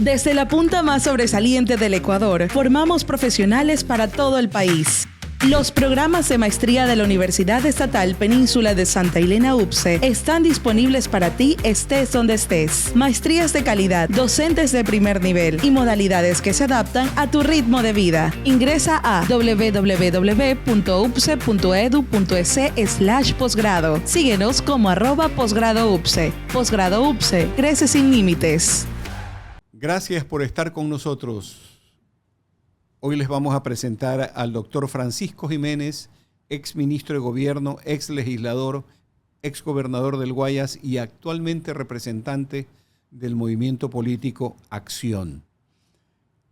Desde la punta más sobresaliente del Ecuador, formamos profesionales para todo el país. Los programas de maestría de la Universidad Estatal Península de Santa Elena UPCE están disponibles para ti estés donde estés. Maestrías de calidad, docentes de primer nivel y modalidades que se adaptan a tu ritmo de vida. Ingresa a www.upce.edu.es/posgrado. Síguenos como @posgradoupce. Posgrado UPCE, crece sin límites. Gracias por estar con nosotros. Hoy les vamos a presentar al doctor Francisco Jiménez, ex ministro de Gobierno, ex legislador, ex gobernador del Guayas y actualmente representante del movimiento político Acción.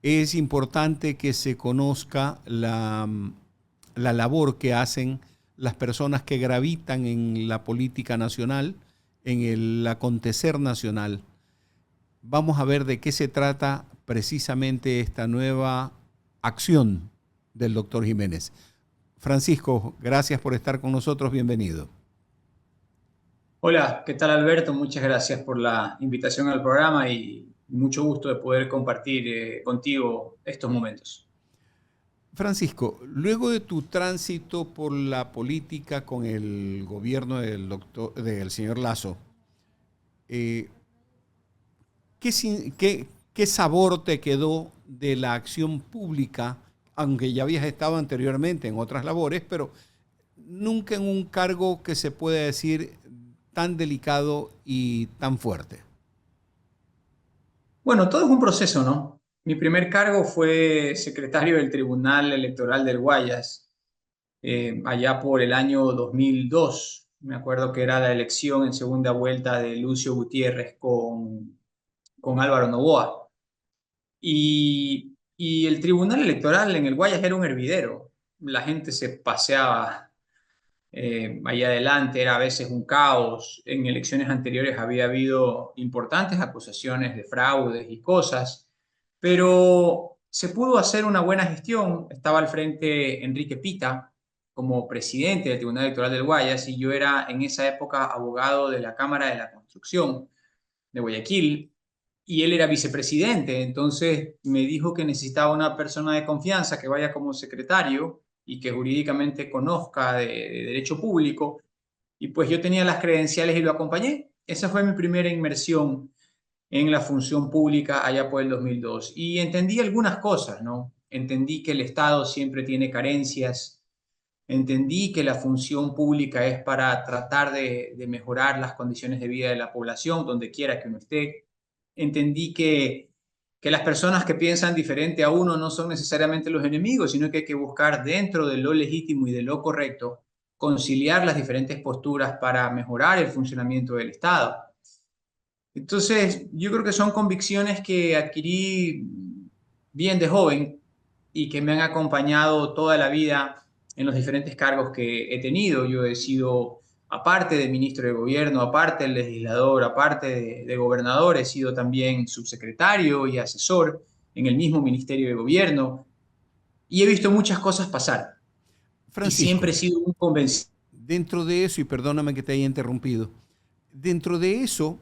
Es importante que se conozca la labor que hacen las personas que gravitan en la política nacional, en el acontecer nacional. Vamos a ver de qué se trata precisamente esta nueva acción del doctor Jiménez. Francisco, gracias por estar con nosotros. Bienvenido. Hola, ¿qué tal, Alberto? Muchas gracias por la invitación al programa y mucho gusto de poder compartir contigo estos momentos. Francisco, luego de tu tránsito por la política con el gobierno del señor Lasso, ¿qué sabor te quedó de la acción pública, aunque ya habías estado anteriormente en otras labores, pero nunca en un cargo que se pueda decir tan delicado y tan fuerte? Bueno, todo es un proceso, ¿no? Mi primer cargo fue secretario del Tribunal Electoral del Guayas, allá por el año 2002. Me acuerdo que era la elección en segunda vuelta de Lucio Gutiérrez con Álvaro Noboa. Y el Tribunal Electoral en el Guayas era un hervidero. La gente se paseaba ahí adelante, era a veces un caos. En elecciones anteriores había habido importantes acusaciones de fraudes y cosas, pero se pudo hacer una buena gestión. Estaba al frente Enrique Pita como presidente del Tribunal Electoral del Guayas y yo era en esa época abogado de la Cámara de la Construcción de Guayaquil y él era vicepresidente. Entonces me dijo que necesitaba una persona de confianza que vaya como secretario y que jurídicamente conozca de derecho público. Y pues yo tenía las credenciales y lo acompañé. Esa fue mi primera inmersión en la función pública allá por el 2002. Y entendí algunas cosas, ¿no? Entendí que el Estado siempre tiene carencias. Entendí que la función pública es para tratar de mejorar las condiciones de vida de la población, donde quiera que uno esté. Entendí que las personas que piensan diferente a uno no son necesariamente los enemigos, sino que hay que buscar dentro de lo legítimo y de lo correcto, conciliar las diferentes posturas para mejorar el funcionamiento del Estado. Entonces, yo creo que son convicciones que adquirí bien de joven y que me han acompañado toda la vida en los diferentes cargos que he tenido. Yo he sido, aparte de ministro de gobierno, aparte de legislador, aparte de gobernador, he sido también subsecretario y asesor en el mismo ministerio de gobierno y he visto muchas cosas pasar y siempre Francisco, he sido un convencido. dentro de eso, y perdóname que te haya interrumpido, dentro de eso,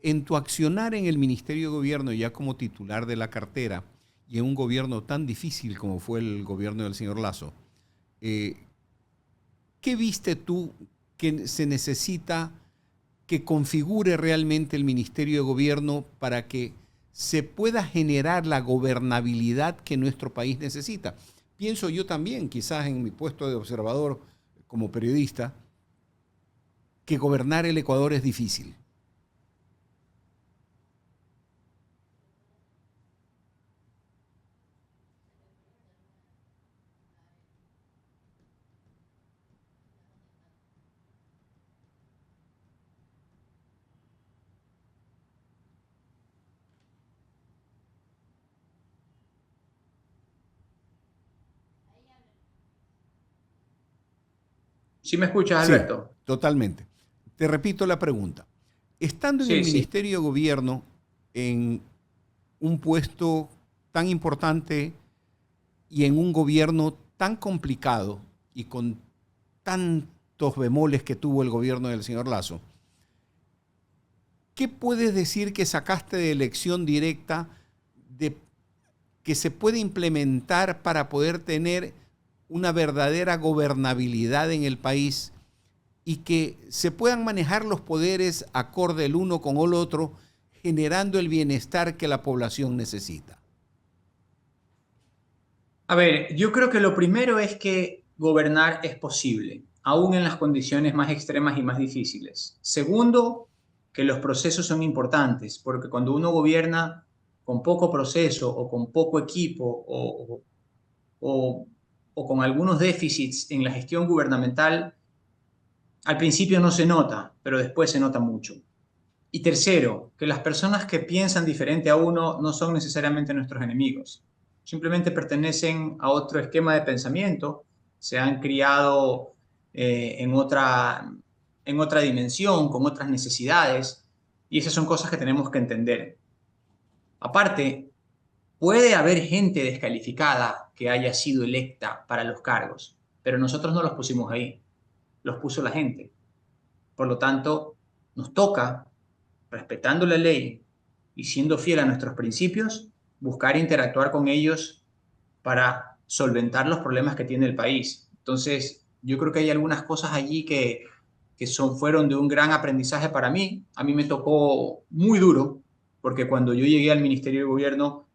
en tu accionar en el Ministerio de Gobierno ya como titular de la cartera y en un gobierno tan difícil como fue el gobierno del señor Lasso, ¿qué viste tú que se necesita que configure realmente el Ministerio de Gobierno para que se pueda generar la gobernabilidad que nuestro país necesita? Pienso yo también, quizás en mi puesto de observador como periodista, que gobernar el Ecuador es difícil. ¿Sí me escuchas, Sí, Alberto? totalmente. Te repito la pregunta. Estando en el Sí, sí. Ministerio de Gobierno, en un puesto tan importante y en un gobierno tan complicado y con tantos bemoles que tuvo el gobierno del señor Lasso, ¿qué puedes decir que sacaste de elección directa que se puede implementar para poder tener una verdadera gobernabilidad en el país y que se puedan manejar los poderes acorde el uno con el otro, generando el bienestar que la población necesita? A ver, yo creo que lo primero es que gobernar es posible, aún en las condiciones más extremas y más difíciles. Segundo, que los procesos son importantes, porque cuando uno gobierna con poco proceso o con poco equipo o, o con algunos déficits en la gestión gubernamental, al principio no se nota, pero después se nota mucho. Y tercero, que las personas que piensan diferente a uno no son necesariamente nuestros enemigos. Simplemente pertenecen a otro esquema de pensamiento, se han criado en otra dimensión, con otras necesidades, y esas son cosas que tenemos que entender. Aparte, puede haber gente descalificada que haya sido electa para los cargos, pero nosotros no los pusimos ahí, los puso la gente. Por lo tanto, nos toca, respetando la ley y siendo fiel a nuestros principios, buscar interactuar con ellos para solventar los problemas que tiene el país. Entonces, yo creo que hay algunas cosas allí que fueron de un gran aprendizaje para mí. A mí me tocó muy duro, porque cuando yo llegué al Ministerio de Gobierno,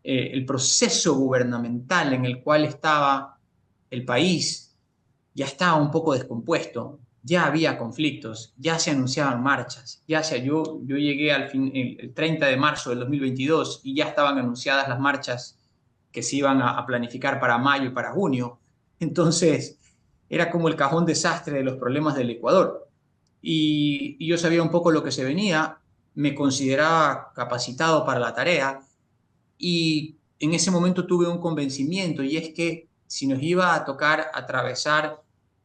el proceso gubernamental en el cual estaba el país ya estaba un poco descompuesto, ya había conflictos, ya se anunciaban marchas, yo llegué el 30 de marzo del 2022 y ya estaban anunciadas las marchas que se iban a planificar para mayo y para junio. Entonces, era como el cajón desastre de los problemas del Ecuador. Y yo sabía un poco lo que se venía, me consideraba capacitado para la tarea y en ese momento tuve un convencimiento, y es que si nos iba a tocar atravesar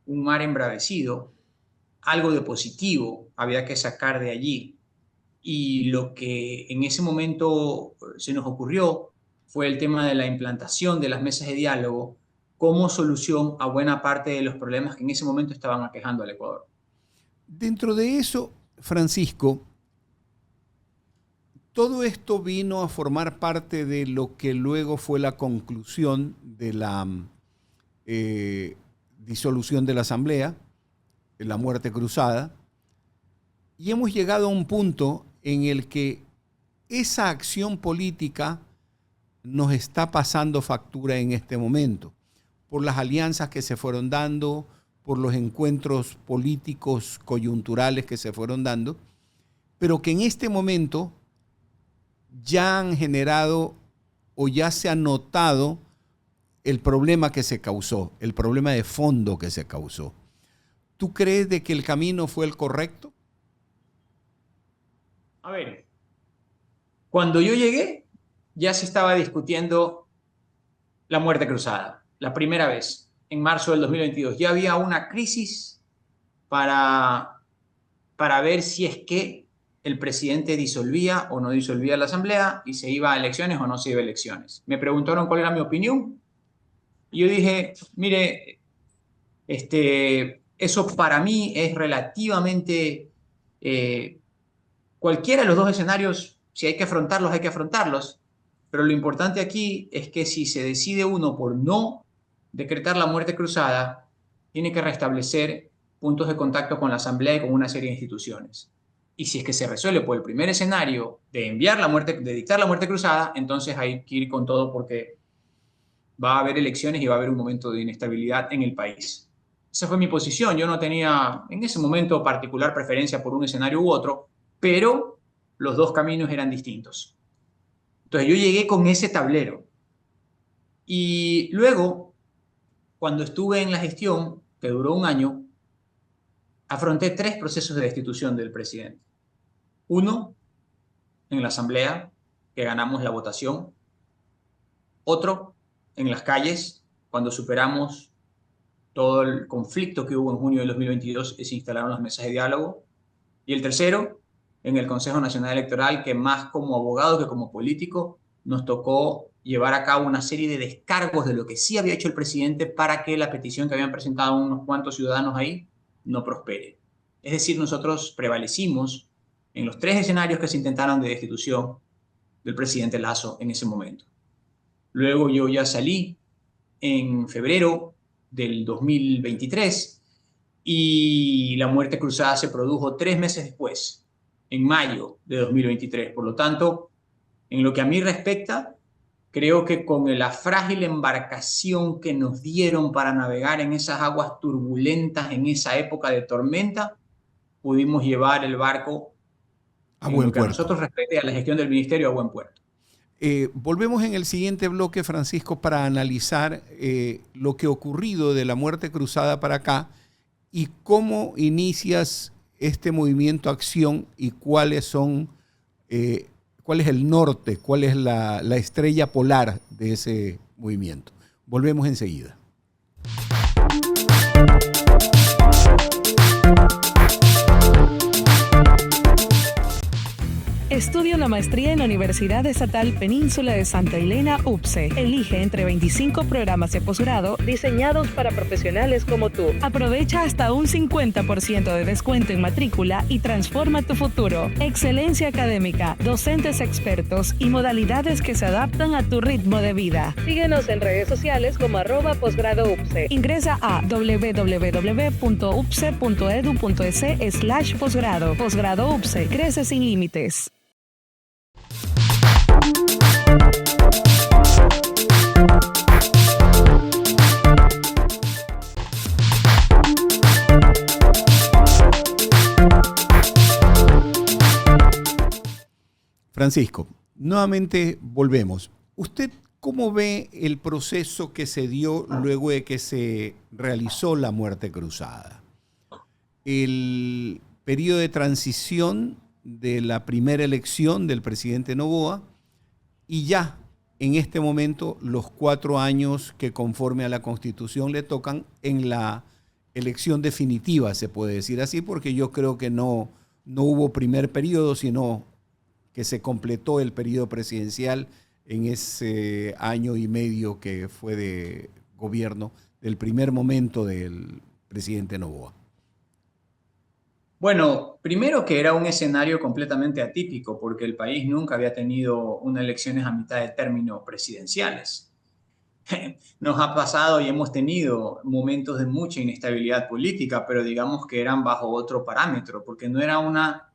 un mar embravecido, algo de positivo había que sacar de allí. Y lo que en ese momento se nos ocurrió fue el tema de la implantación de las mesas de diálogo como solución a buena parte de los problemas que en ese momento estaban aquejando al Ecuador. Dentro de eso, Francisco, todo esto vino a formar parte de lo que luego fue la conclusión de la disolución de la Asamblea, la muerte cruzada, y hemos llegado a un punto en el que esa acción política nos está pasando factura en este momento, por las alianzas que se fueron dando, por los encuentros políticos coyunturales que se fueron dando, pero que en este momento ya han generado o ya se ha notado el problema que se causó, el problema de fondo que se causó. ¿Tú crees de que el camino fue el correcto? A ver, cuando yo llegué, ya se estaba discutiendo la muerte cruzada, la primera vez, en marzo del 2022. Ya había una crisis para ver si es que el presidente disolvía o no disolvía la asamblea y se iba a elecciones o no se iba a elecciones. Me preguntaron cuál era mi opinión y yo dije, mire, eso para mí es relativamente, cualquiera de los dos escenarios, si hay que afrontarlos, hay que afrontarlos, pero lo importante aquí es que si se decide uno por no decretar la muerte cruzada, tiene que restablecer puntos de contacto con la asamblea y con una serie de instituciones. Y si es que se resuelve por el primer escenario de dictar la muerte cruzada, entonces hay que ir con todo porque va a haber elecciones y va a haber un momento de inestabilidad en el país. Esa fue mi posición. Yo no tenía en ese momento particular preferencia por un escenario u otro, pero los dos caminos eran distintos. Entonces yo llegué con ese tablero. Y luego, cuando estuve en la gestión, que duró un año, afronté 3 procesos de destitución del presidente. Uno, en la asamblea, que ganamos la votación. Otro, en las calles, cuando superamos todo el conflicto que hubo en junio de 2022 y se instalaron las mesas de diálogo. Y el tercero, en el Consejo Nacional Electoral, que más como abogado que como político, nos tocó llevar a cabo una serie de descargos de lo que sí había hecho el presidente para que la petición que habían presentado unos cuantos ciudadanos ahí no prospere. Es decir, nosotros prevalecimos en los 3 escenarios que se intentaron de destitución del presidente Lasso en ese momento. Luego yo ya salí en febrero del 2023 y la muerte cruzada se produjo 3 meses después, en mayo de 2023. Por lo tanto, en lo que a mí respecta, creo que con la frágil embarcación que nos dieron para navegar en esas aguas turbulentas, en esa época de tormenta, pudimos llevar el barco, A en buen lo que a puerto. nosotros respecta, a la gestión del ministerio, a buen puerto. Volvemos en el siguiente bloque, Francisco, para analizar lo que ha ocurrido de la muerte cruzada para acá y cómo inicias este movimiento Acción y cuáles son, cuál es el norte, cuál es la estrella polar de ese movimiento. Volvemos enseguida. Estudia una maestría en la Universidad Estatal Península de Santa Elena, UPCE. Elige entre 25 programas de posgrado diseñados para profesionales como tú. Aprovecha hasta un 50% de descuento en matrícula y transforma tu futuro. Excelencia académica, docentes expertos y modalidades que se adaptan a tu ritmo de vida. Síguenos en redes sociales como @posgradoupce. Ingresa a www.upce.edu.es/posgrado. Posgrado UPCE. Crece sin límites. Francisco, nuevamente volvemos. ¿Usted cómo ve el proceso que se dio luego de que se realizó la muerte cruzada? El periodo de transición de la primera elección del presidente Noboa y ya en este momento los 4 años que conforme a la Constitución le tocan en la elección definitiva, se puede decir así, porque yo creo que no hubo primer periodo, sino que se completó el periodo presidencial en ese año y medio que fue de gobierno del primer momento del presidente Noboa. Bueno, primero que era un escenario completamente atípico porque el país nunca había tenido unas elecciones a mitad de término presidenciales. Nos ha pasado y hemos tenido momentos de mucha inestabilidad política, pero digamos que eran bajo otro parámetro, porque no era una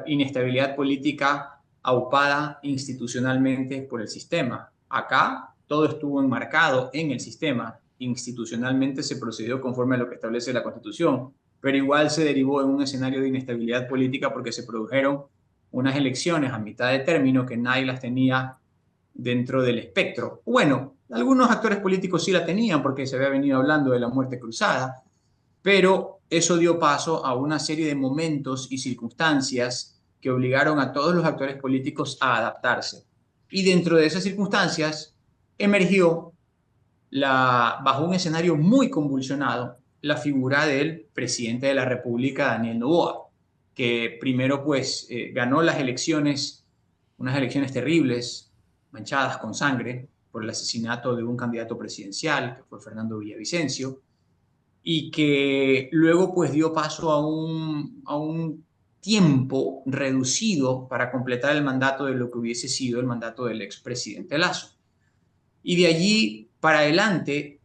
inestabilidad política aupada institucionalmente por el sistema. Acá todo estuvo enmarcado en el sistema. Institucionalmente se procedió conforme a lo que establece la Constitución, pero igual se derivó en un escenario de inestabilidad política porque se produjeron unas elecciones a mitad de término que nadie las tenía dentro del espectro. Bueno, algunos actores políticos sí la tenían porque se había venido hablando de la muerte cruzada, pero eso dio paso a una serie de momentos y circunstancias que obligaron a todos los actores políticos a adaptarse. Y dentro de esas circunstancias emergió, bajo un escenario muy convulsionado, la figura del presidente de la República, Daniel Noboa, que primero pues ganó las elecciones, unas elecciones terribles, manchadas con sangre, por el asesinato de un candidato presidencial, que fue Fernando Villavicencio, y que luego pues dio paso a un tiempo reducido para completar el mandato de lo que hubiese sido el mandato del expresidente Lasso. Y de allí para adelante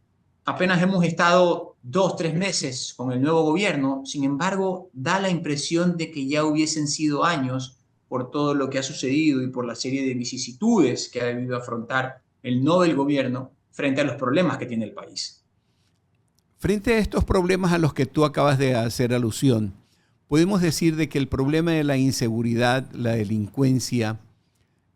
apenas hemos estado 2, 3 meses con el nuevo gobierno, sin embargo da la impresión de que ya hubiesen sido años por todo lo que ha sucedido y por la serie de vicisitudes que ha debido afrontar el nuevo gobierno frente a los problemas que tiene el país. Frente a estos problemas a los que tú acabas de hacer alusión, podemos decir de que el problema de la inseguridad, la delincuencia,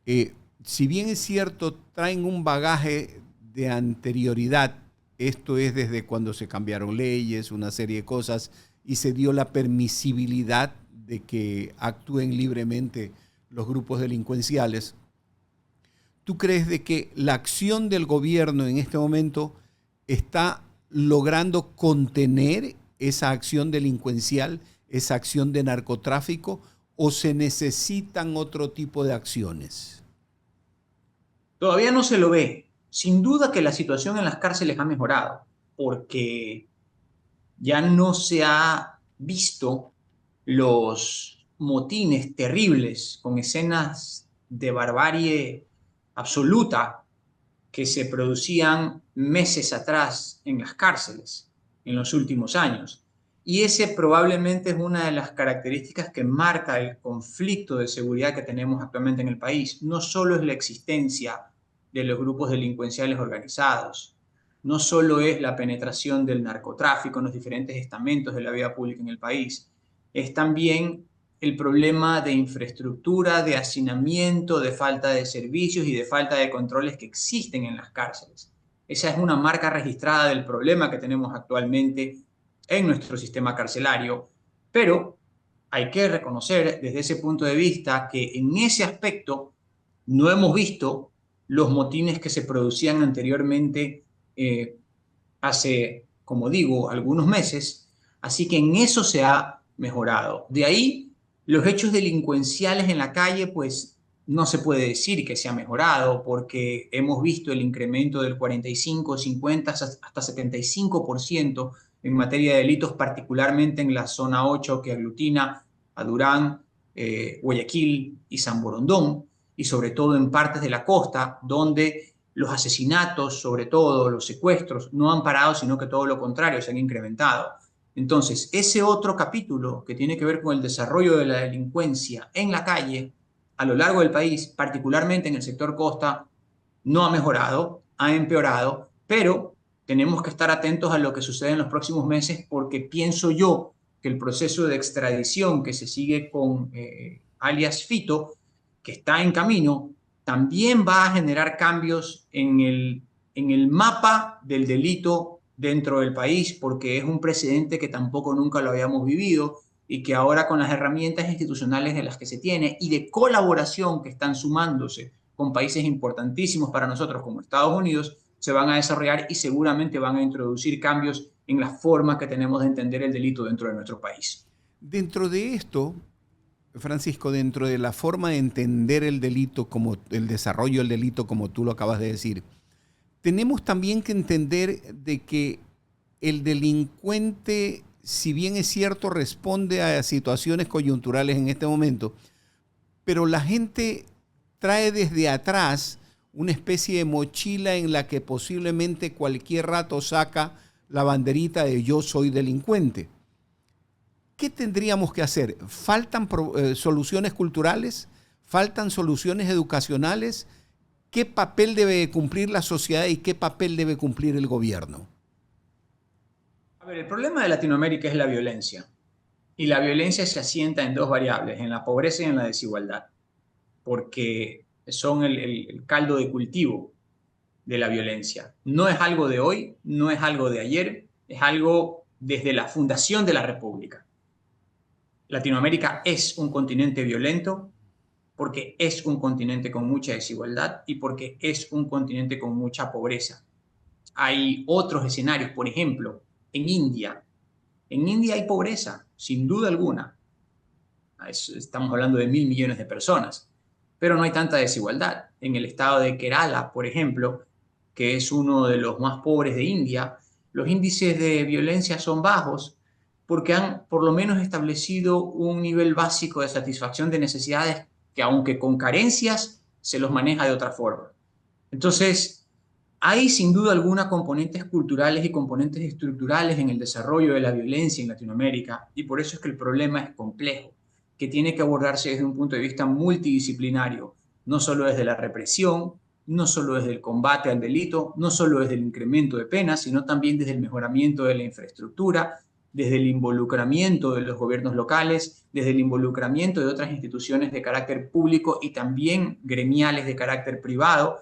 si bien es cierto, traen un bagaje de anterioridad, esto es desde cuando se cambiaron leyes, una serie de cosas, y se dio la permisibilidad de que actúen libremente los grupos delincuenciales. ¿Tú crees de que la acción del gobierno en este momento está logrando contener esa acción delincuencial, esa acción de narcotráfico, o se necesitan otro tipo de acciones? Todavía no se lo ve. Sin duda que la situación en las cárceles ha mejorado, porque ya no se ha visto los motines terribles con escenas de barbarie absoluta que se producían meses atrás en las cárceles en los últimos años. Y ese probablemente es una de las características que marca el conflicto de seguridad que tenemos actualmente en el país. No solo es la existencia de los grupos delincuenciales organizados, no solo es la penetración del narcotráfico en los diferentes estamentos de la vida pública en el país, es también el problema de infraestructura, de hacinamiento, de falta de servicios y de falta de controles que existen en las cárceles. Esa es una marca registrada del problema que tenemos actualmente en nuestro sistema carcelario, pero hay que reconocer desde ese punto de vista que en ese aspecto no hemos visto los motines que se producían anteriormente hace, como digo, algunos meses, así que en eso se ha mejorado. De ahí, los hechos delincuenciales en la calle, pues no se puede decir que se ha mejorado porque hemos visto el incremento del 45, 50 hasta 75% en materia de delitos, particularmente en la zona 8 que aglutina a Durán, Guayaquil y San Borondón, y sobre todo en partes de la costa, donde los asesinatos, sobre todo los secuestros, no han parado, sino que todo lo contrario, se han incrementado. Entonces, ese otro capítulo que tiene que ver con el desarrollo de la delincuencia en la calle, a lo largo del país, particularmente en el sector costa, no ha mejorado, ha empeorado, pero tenemos que estar atentos a lo que sucede en los próximos meses porque pienso yo que el proceso de extradición que se sigue con alias Fito, que está en camino, también va a generar cambios en el mapa del delito dentro del país, porque es un precedente que tampoco nunca lo habíamos vivido y que ahora con las herramientas institucionales de las que se tiene y de colaboración que están sumándose con países importantísimos para nosotros como Estados Unidos, se van a desarrollar y seguramente van a introducir cambios en la forma que tenemos de entender el delito dentro de nuestro país. Dentro de esto, Francisco, dentro de la forma de entender el delito, como el desarrollo del delito, como tú lo acabas de decir, tenemos también que entender de que el delincuente, si bien es cierto, responde a situaciones coyunturales en este momento, pero la gente trae desde atrás una especie de mochila en la que posiblemente cualquier rato saca la banderita de yo soy delincuente. ¿Qué tendríamos que hacer? ¿Faltan soluciones culturales? ¿Faltan soluciones educacionales? ¿Qué papel debe cumplir la sociedad y qué papel debe cumplir el gobierno? A ver, el problema de Latinoamérica es la violencia. Y la violencia se asienta en dos variables, en la pobreza y en la desigualdad, porque son el caldo de cultivo de la violencia. No es algo de hoy, no es algo de ayer, es algo desde la fundación de la República. Latinoamérica es un continente violento porque es un continente con mucha desigualdad y porque es un continente con mucha pobreza. Hay otros escenarios, por ejemplo, en India. En India hay pobreza, sin duda alguna. Estamos hablando de 1.000 millones de personas, pero no hay tanta desigualdad. En el estado de Kerala, por ejemplo, que es uno de los más pobres de India, los índices de violencia son bajos porque han por lo menos establecido un nivel básico de satisfacción de necesidades que aunque con carencias se los maneja de otra forma. Entonces, hay sin duda alguna componentes culturales y componentes estructurales en el desarrollo de la violencia en Latinoamérica y por eso es que el problema es complejo, que tiene que abordarse desde un punto de vista multidisciplinario, no solo desde la represión, no solo desde el combate al delito, no solo desde el incremento de penas, sino también desde el mejoramiento de la infraestructura, desde el involucramiento de los gobiernos locales, desde el involucramiento de otras instituciones de carácter público y también gremiales de carácter privado,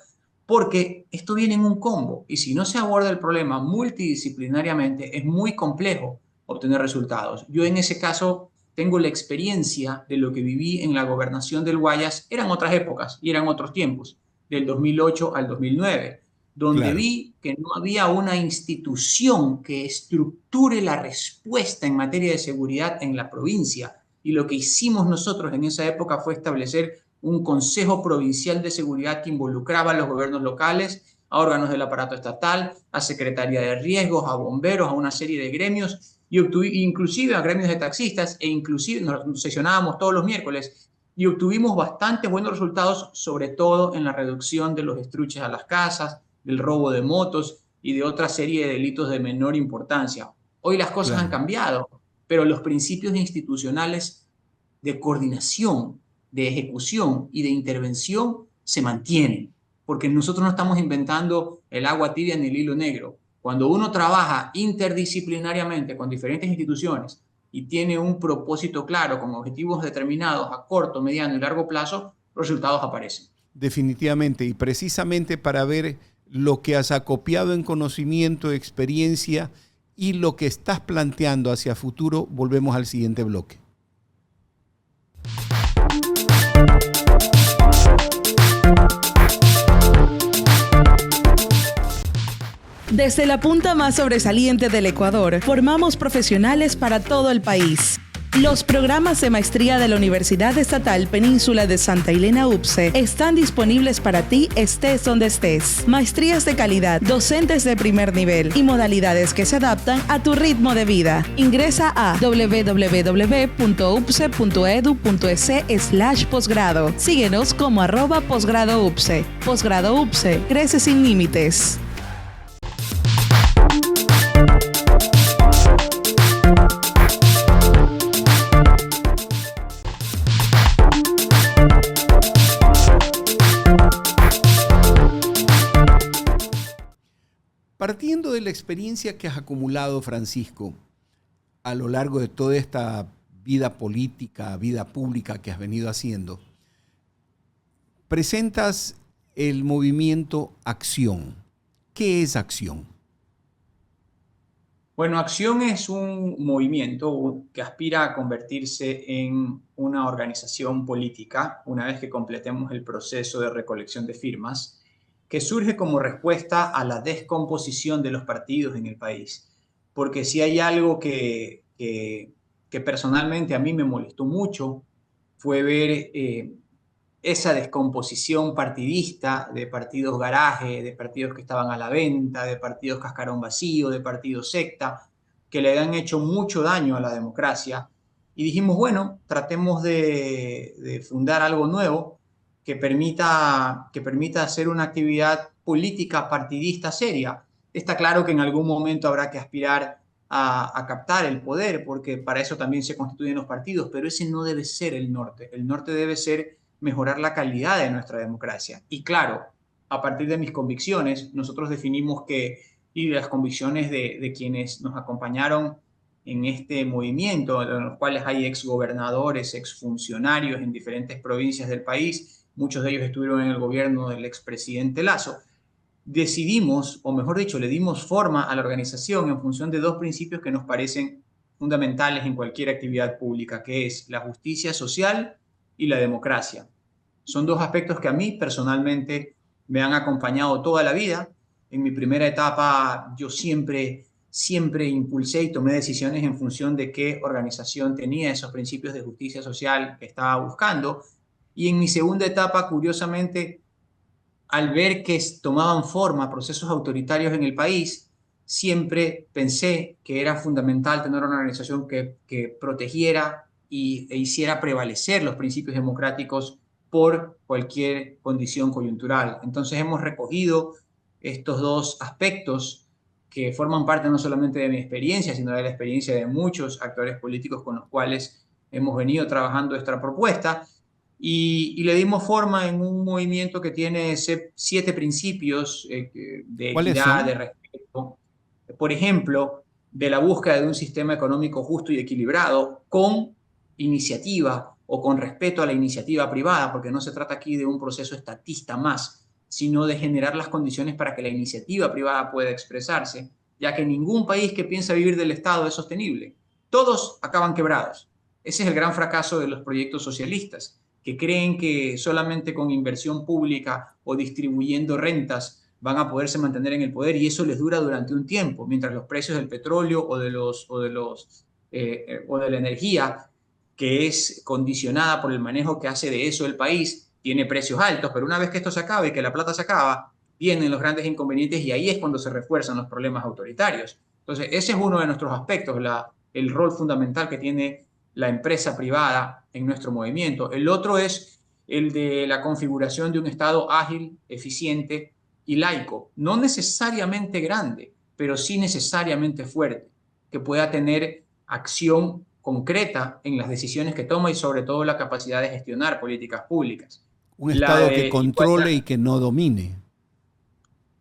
porque esto viene en un combo y si no se aborda el problema multidisciplinariamente es muy complejo obtener resultados. Yo en ese caso tengo la experiencia de lo que viví en la gobernación del Guayas, eran otras épocas y eran otros tiempos, del 2008 al 2009, donde Claro. vi que no había una institución que estructure la respuesta en materia de seguridad en la provincia. Y lo que hicimos nosotros en esa época fue establecer un Consejo Provincial de Seguridad que involucraba a los gobiernos locales, a órganos del aparato estatal, a Secretaría de Riesgos, a bomberos, a una serie de gremios, y inclusive a gremios de taxistas, e inclusive nos sesionábamos todos los miércoles, y obtuvimos bastantes buenos resultados, sobre todo en la reducción de los destruches a las casas, del robo de motos y de otra serie de delitos de menor importancia. Hoy las cosas han cambiado, pero los principios institucionales de coordinación, de ejecución y de intervención se mantienen, porque nosotros no estamos inventando el agua tibia ni el hilo negro. Cuando uno trabaja interdisciplinariamente con diferentes instituciones y tiene un propósito claro, con objetivos determinados a corto, mediano y largo plazo, los resultados aparecen. Definitivamente, y precisamente para ver lo que has acopiado en conocimiento, experiencia y lo que estás planteando hacia futuro, volvemos al siguiente bloque. Desde la punta más sobresaliente del Ecuador, formamos profesionales para todo el país. Los programas de maestría de la Universidad Estatal Península de Santa Elena UPCE están disponibles para ti estés donde estés. Maestrías de calidad, docentes de primer nivel y modalidades que se adaptan a tu ritmo de vida. Ingresa a www.upce.edu.es/posgrado. Síguenos como @posgradoupce. Posgrado UPCE, crece sin límites. Partiendo de la experiencia que has acumulado, Francisco, a lo largo de toda esta vida política, vida pública que has venido haciendo, presentas el movimiento Acción. ¿Qué es Acción? Bueno, Acción es un movimiento que aspira a convertirse en una organización política una vez que completemos el proceso de recolección de firmas, que surge como respuesta a la descomposición de los partidos en el país. Porque si hay algo que personalmente a mí me molestó mucho, fue ver esa descomposición partidista de partidos garaje, de partidos que estaban a la venta, de partidos cascarón vacío, de partidos secta, que le han hecho mucho daño a la democracia. Y dijimos, bueno, tratemos de fundar algo nuevo que permita hacer una actividad política partidista seria. Está claro que en algún momento habrá que aspirar a captar el poder, porque para eso también se constituyen los partidos, pero ese no debe ser el norte. El norte debe ser mejorar la calidad de nuestra democracia. Y claro, a partir de mis convicciones, nosotros definimos que, y de las convicciones de quienes nos acompañaron en este movimiento, en los cuales hay exgobernadores, exfuncionarios en diferentes provincias del país, muchos de ellos estuvieron en el gobierno del expresidente Lasso, decidimos, o mejor dicho, le dimos forma a la organización en función de dos principios que nos parecen fundamentales en cualquier actividad pública, que es la justicia social y la democracia. Son dos aspectos que a mí personalmente me han acompañado toda la vida. En mi primera etapa yo siempre impulsé y tomé decisiones en función de qué organización tenía esos principios de justicia social que estaba buscando. Y en mi segunda etapa, curiosamente, al ver que tomaban forma procesos autoritarios en el país, siempre pensé que era fundamental tener una organización que protegiera e hiciera prevalecer los principios democráticos por cualquier condición coyuntural. Entonces hemos recogido estos dos aspectos que forman parte no solamente de mi experiencia, sino de la experiencia de muchos actores políticos con los cuales hemos venido trabajando esta propuesta, y le dimos forma en un movimiento que tiene 7 principios de equidad, de respeto. Por ejemplo, de la búsqueda de un sistema económico justo y equilibrado con iniciativa o con respeto a la iniciativa privada, porque no se trata aquí de un proceso estatista más, sino de generar las condiciones para que la iniciativa privada pueda expresarse, ya que ningún país que piensa vivir del Estado es sostenible. Todos acaban quebrados. Ese es el gran fracaso de los proyectos socialistas, que creen que solamente con inversión pública o distribuyendo rentas van a poderse mantener en el poder, y eso les dura durante un tiempo, mientras los precios del petróleo o de la energía, que es condicionada por el manejo que hace de eso el país, tiene precios altos, pero una vez que esto se acaba y que la plata se acaba, vienen los grandes inconvenientes, y ahí es cuando se refuerzan los problemas autoritarios. Entonces, ese es uno de nuestros aspectos, el rol fundamental que tiene la empresa privada en nuestro movimiento. El otro es el de la configuración de un Estado ágil, eficiente, y laico, no necesariamente grande, pero sí necesariamente fuerte, que pueda tener acción concreta en las decisiones que toma y sobre todo la capacidad de gestionar políticas públicas. Un La Estado que controle y igualdad, que no domine,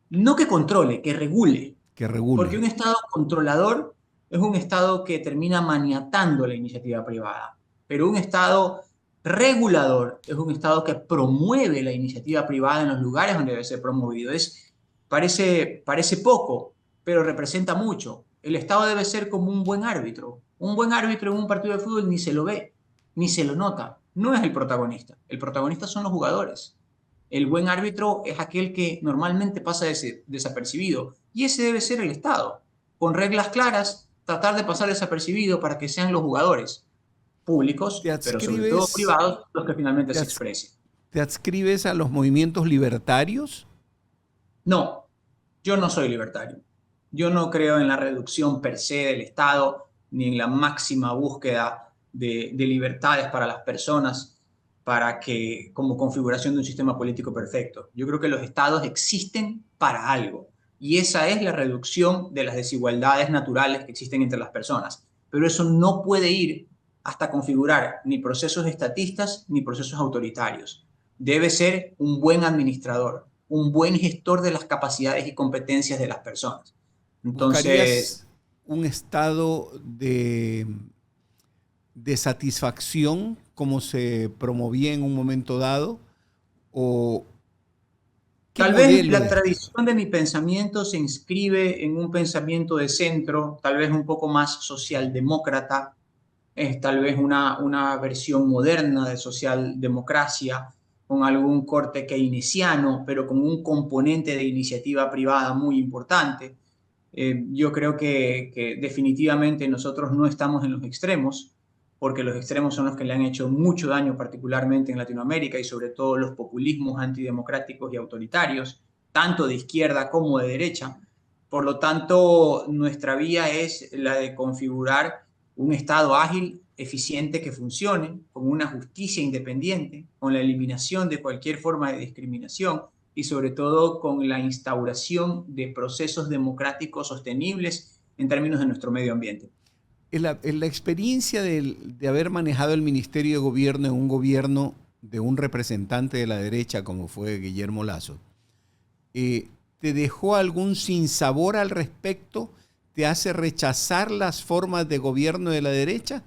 no que controle, que regule, que porque regule. un Estado controlador es un Estado que termina maniatando la iniciativa privada, pero un Estado regulador es un Estado que promueve la iniciativa privada en los lugares donde debe ser promovido. Parece poco, pero representa mucho. El Estado debe ser como un buen árbitro. Un buen árbitro en un partido de fútbol ni se lo ve, ni se lo nota. No es el protagonista. El protagonista son los jugadores. El buen árbitro es aquel que normalmente pasa desapercibido, y ese debe ser el Estado. Con reglas claras, tratar de pasar desapercibido para que sean los jugadores ¿Te públicos, pero sobre todo adscribes, privados, los que finalmente te se ats- expresen. te adscribes a los movimientos libertarios? No, yo no soy libertario. Yo no creo en la reducción per se del Estado, ni en la máxima búsqueda de libertades para las personas, como configuración de un sistema político perfecto. Yo creo que los Estados existen para algo, y esa es la reducción de las desigualdades naturales que existen entre las personas. Pero eso no puede ir hasta configurar ni procesos estatistas ni procesos autoritarios. Debe ser un buen administrador, un buen gestor de las capacidades y competencias de las personas. Entonces, ¿Buscarías un estado de satisfacción como se promovía en un momento dado? ¿O qué tal vez modelo la es? tradición de mi pensamiento se inscribe en un pensamiento de centro, tal vez un poco más socialdemócrata, es tal vez una versión moderna de socialdemocracia, con algún corte keynesiano, pero con un componente de iniciativa privada muy importante. Yo creo que definitivamente nosotros no estamos en los extremos, porque los extremos son los que le han hecho mucho daño, particularmente en Latinoamérica, y sobre todo los populismos antidemocráticos y autoritarios, tanto de izquierda como de derecha. Por lo tanto, nuestra vía es la de configurar un Estado ágil, eficiente, que funcione, con una justicia independiente, con la eliminación de cualquier forma de discriminación, y sobre todo con la instauración de procesos democráticos sostenibles en términos de nuestro medio ambiente. En la experiencia de haber manejado el Ministerio de Gobierno en un gobierno de un representante de la derecha como fue Guillermo Lasso, ¿te dejó algún sinsabor al respecto? ¿Te hace rechazar las formas de gobierno de la derecha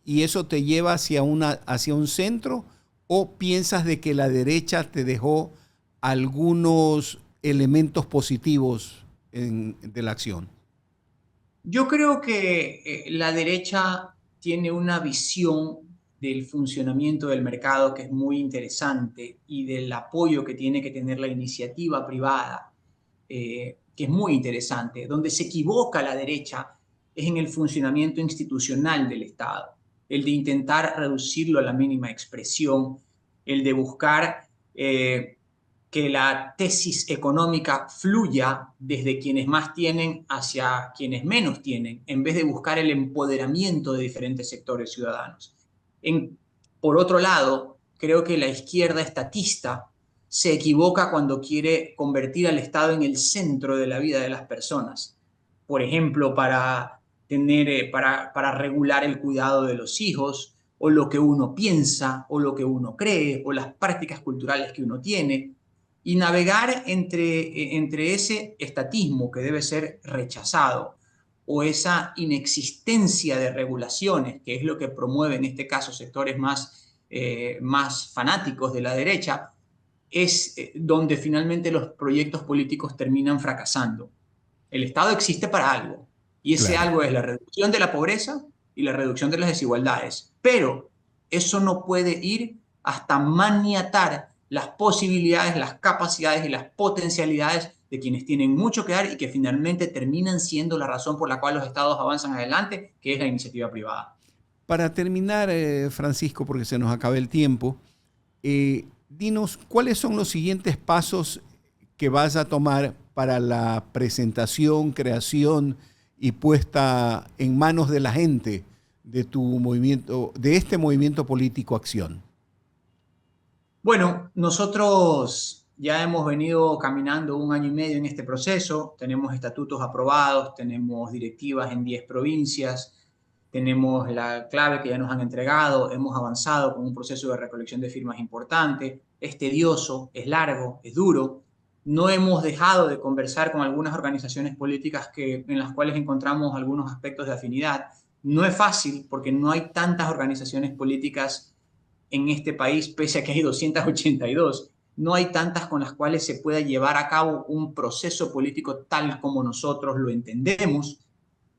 y eso te lleva hacia un centro? ¿O piensas de que la derecha te dejó algunos elementos positivos de la acción? Yo creo que la derecha tiene una visión del funcionamiento del mercado que es muy interesante, y del apoyo que tiene que tener la iniciativa privada, que es muy interesante. Donde se equivoca la derecha es en el funcionamiento institucional del Estado, el de intentar reducirlo a la mínima expresión, el de buscar que la tesis económica fluya desde quienes más tienen hacia quienes menos tienen, en vez de buscar el empoderamiento de diferentes sectores ciudadanos. Por otro lado, creo que la izquierda estatista se equivoca cuando quiere convertir al Estado en el centro de la vida de las personas. Por ejemplo, para regular el cuidado de los hijos, o lo que uno piensa, o lo que uno cree, o las prácticas culturales que uno tiene, y navegar entre ese estatismo que debe ser rechazado, o esa inexistencia de regulaciones, que es lo que promueve en este caso sectores más fanáticos de la derecha, es donde finalmente los proyectos políticos terminan fracasando. El Estado existe para algo, y ese Claro. algo es la reducción de la pobreza y la reducción de las desigualdades, pero eso no puede ir hasta maniatar las posibilidades, las capacidades y las potencialidades de quienes tienen mucho que dar y que finalmente terminan siendo la razón por la cual los estados avanzan adelante, que es la iniciativa privada. Para terminar, Francisco, porque se nos acaba el tiempo, dinos cuáles son los siguientes pasos que vas a tomar para la presentación, creación y puesta en manos de la gente de tu movimiento, de este movimiento político Acción. Bueno, nosotros Ya hemos venido caminando 1 año y medio en este proceso, tenemos estatutos aprobados, tenemos directivas en 10 provincias, tenemos la clave que ya nos han entregado, hemos avanzado con un proceso de recolección de firmas importante, es tedioso, es largo, es duro. No hemos dejado de conversar con algunas organizaciones políticas en las cuales encontramos algunos aspectos de afinidad. No es fácil porque no hay tantas organizaciones políticas en este país, pese a que hay 282. No hay tantas con las cuales se pueda llevar a cabo un proceso político tal como nosotros lo entendemos,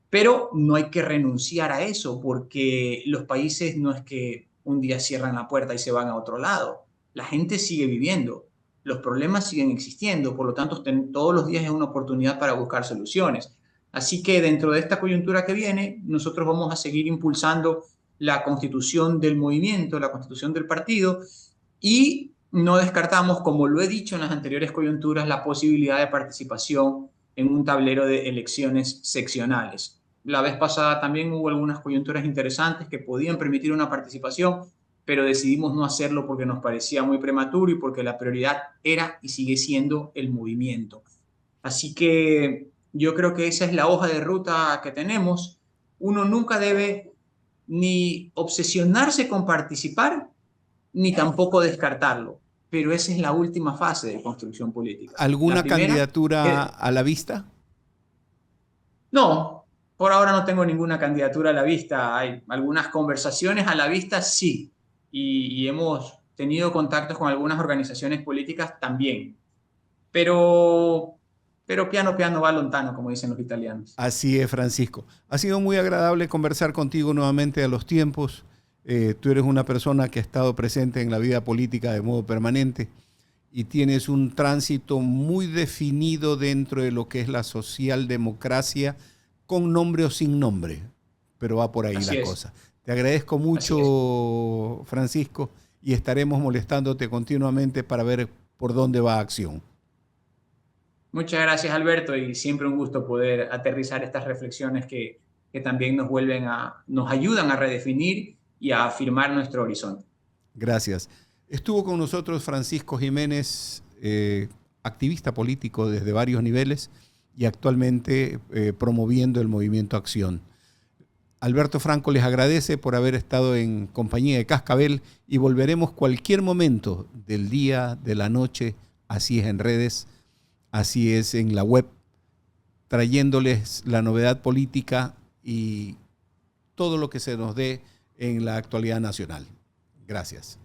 pero no hay que renunciar a eso porque los países no es que un día cierran la puerta y se van a otro lado. La gente sigue viviendo, los problemas siguen existiendo, por lo tanto todos los días es una oportunidad para buscar soluciones. Así que dentro de esta coyuntura que viene, nosotros vamos a seguir impulsando la constitución del movimiento, la constitución del partido, y no descartamos, como lo he dicho en las anteriores coyunturas, la posibilidad de participación en un tablero de elecciones seccionales. La vez pasada también hubo algunas coyunturas interesantes que podían permitir una participación, pero decidimos no hacerlo porque nos parecía muy prematuro y porque la prioridad era y sigue siendo el movimiento. Así que yo creo que esa es la hoja de ruta que tenemos. Uno nunca debe ni obsesionarse con participar, ni tampoco descartarlo, pero esa es la última fase de construcción política. ¿Alguna candidatura a la vista? No, por ahora no tengo ninguna candidatura a la vista. Hay algunas conversaciones a la vista, sí, y hemos tenido contactos con algunas organizaciones políticas también, pero piano piano va lontano, como dicen los italianos. Así es, Francisco. Ha sido muy agradable conversar contigo nuevamente a los tiempos. Tú eres una persona que ha estado presente en la vida política de modo permanente y tienes un tránsito muy definido dentro de lo que es la socialdemocracia, con nombre o sin nombre, pero va por ahí la cosa. Te agradezco mucho, Francisco, y estaremos molestándote continuamente para ver por dónde va Acción. Muchas gracias, Alberto, y siempre un gusto poder aterrizar estas reflexiones que también nos ayudan a redefinir y a afirmar nuestro horizonte. Gracias. Estuvo con nosotros Francisco Jiménez, activista político desde varios niveles y actualmente promoviendo el movimiento Acción. Alberto Franco les agradece por haber estado en compañía de Cascabel y volveremos cualquier momento del día, de la noche, así es en redes, así es en la web, trayéndoles la novedad política y todo lo que se nos dé en la actualidad nacional. Gracias.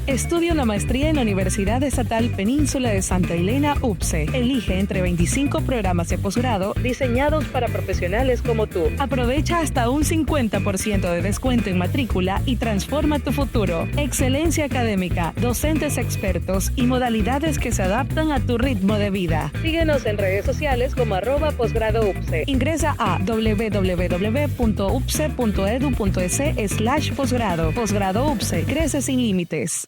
Estudia una maestría en la Universidad Estatal Península de Santa Elena, UPCE. Elige entre 25 programas de posgrado diseñados para profesionales como tú. Aprovecha hasta un 50% de descuento en matrícula y transforma tu futuro. Excelencia académica, docentes expertos y modalidades que se adaptan a tu ritmo de vida. Síguenos en redes sociales como @posgradoupce. Ingresa a www.upce.edu.es/posgrado. Posgrado UPCE. Crece sin límites.